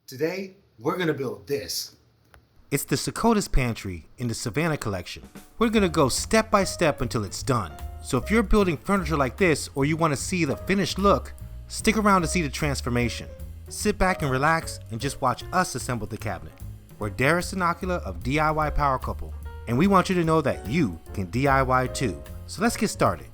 Today, we're gonna build this. It's the Sokotas Pantry in the Savannah collection. We're gonna go step by step until it's done. So if you're building furniture like this or you wanna see the finished look, stick around to see the transformation. Sit back and relax and just watch us assemble the cabinet. We're Daires and Akilah of DIY Power Couple, and we want you to know that you can DIY too. So let's get started.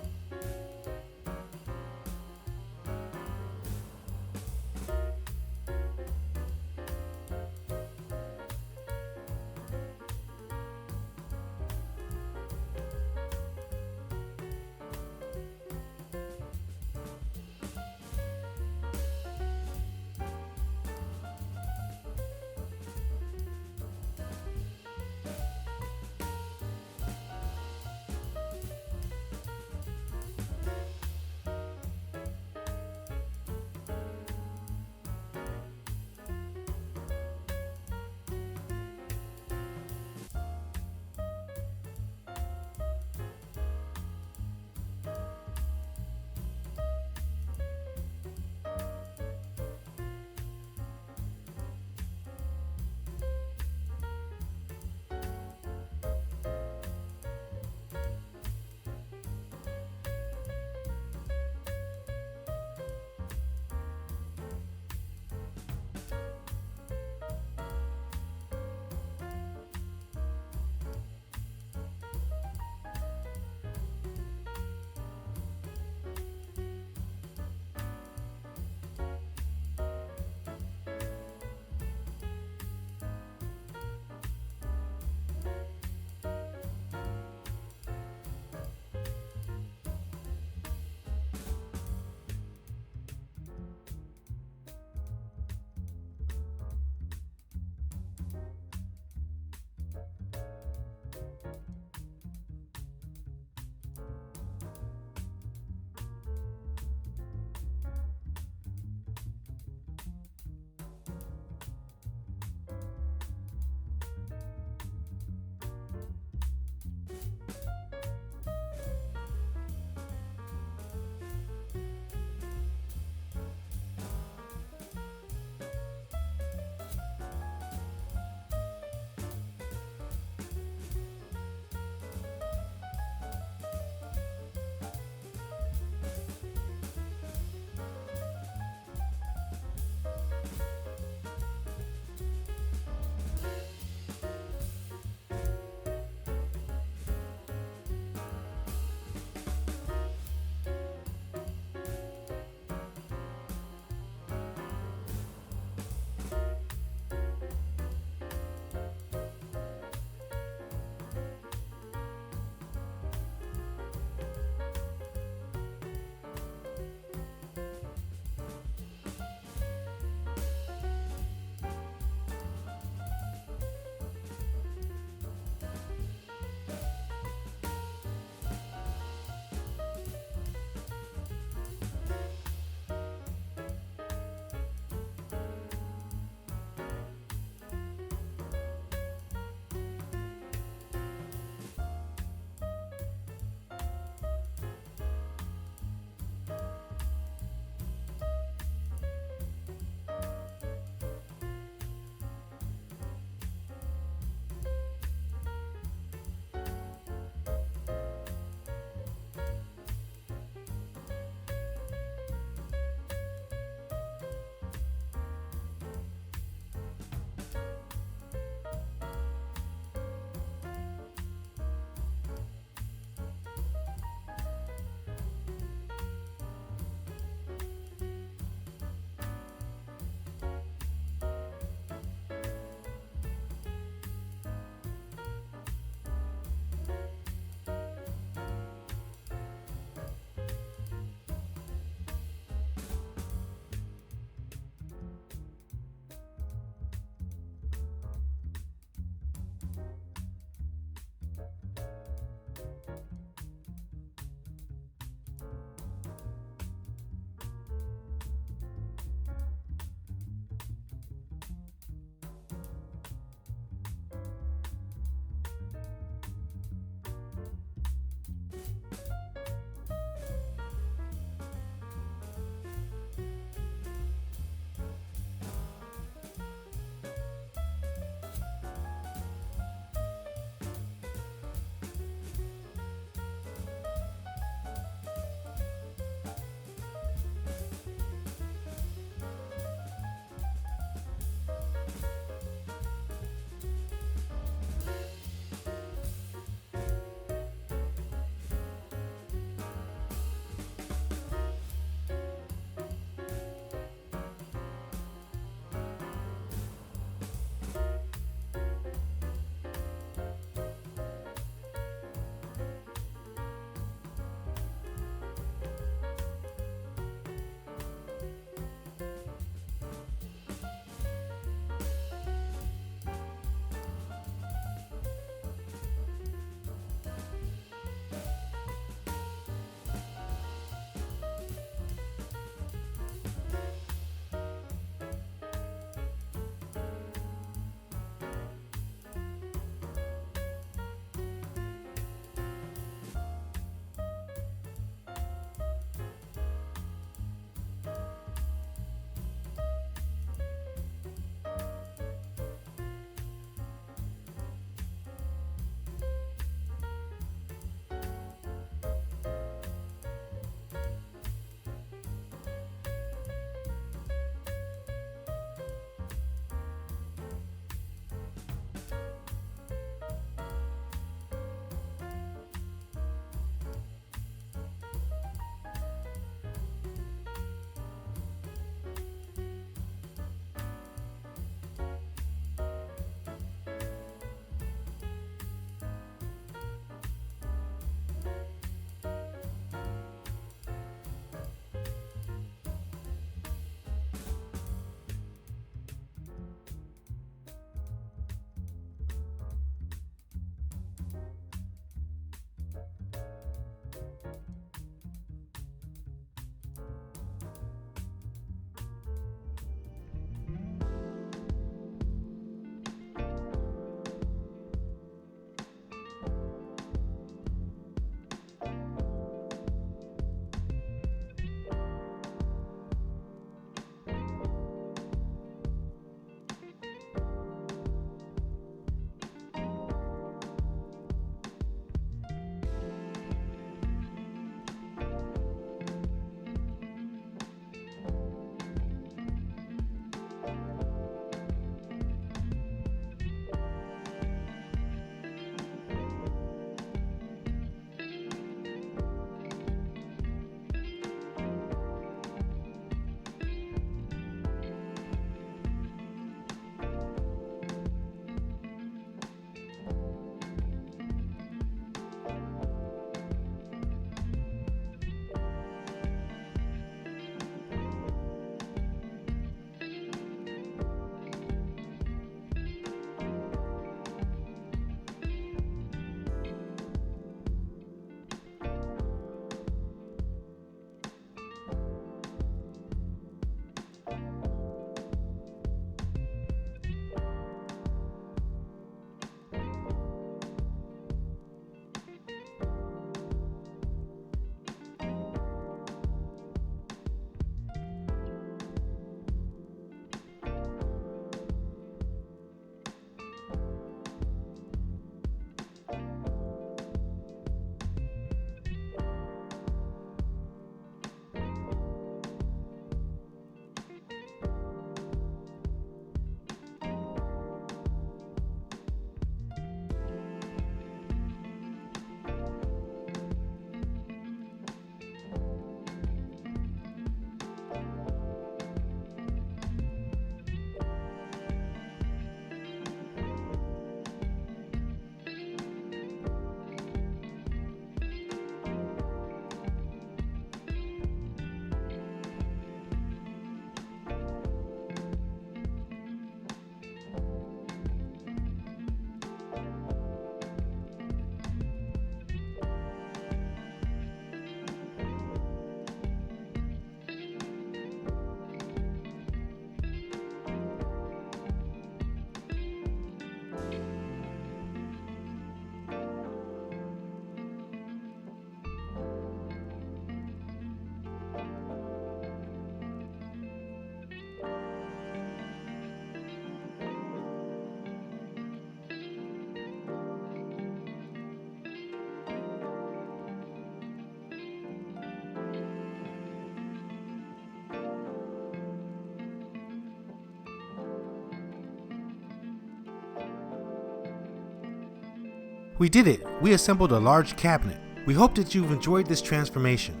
We did it! We assembled a large cabinet. We hope that you've enjoyed this transformation.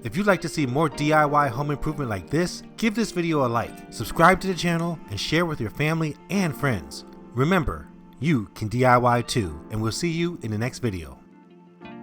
If you'd like to see more DIY home improvement like this, give this video a like, subscribe to the channel, and share with your family and friends. Remember, you can DIY too, and we'll see you in the next video.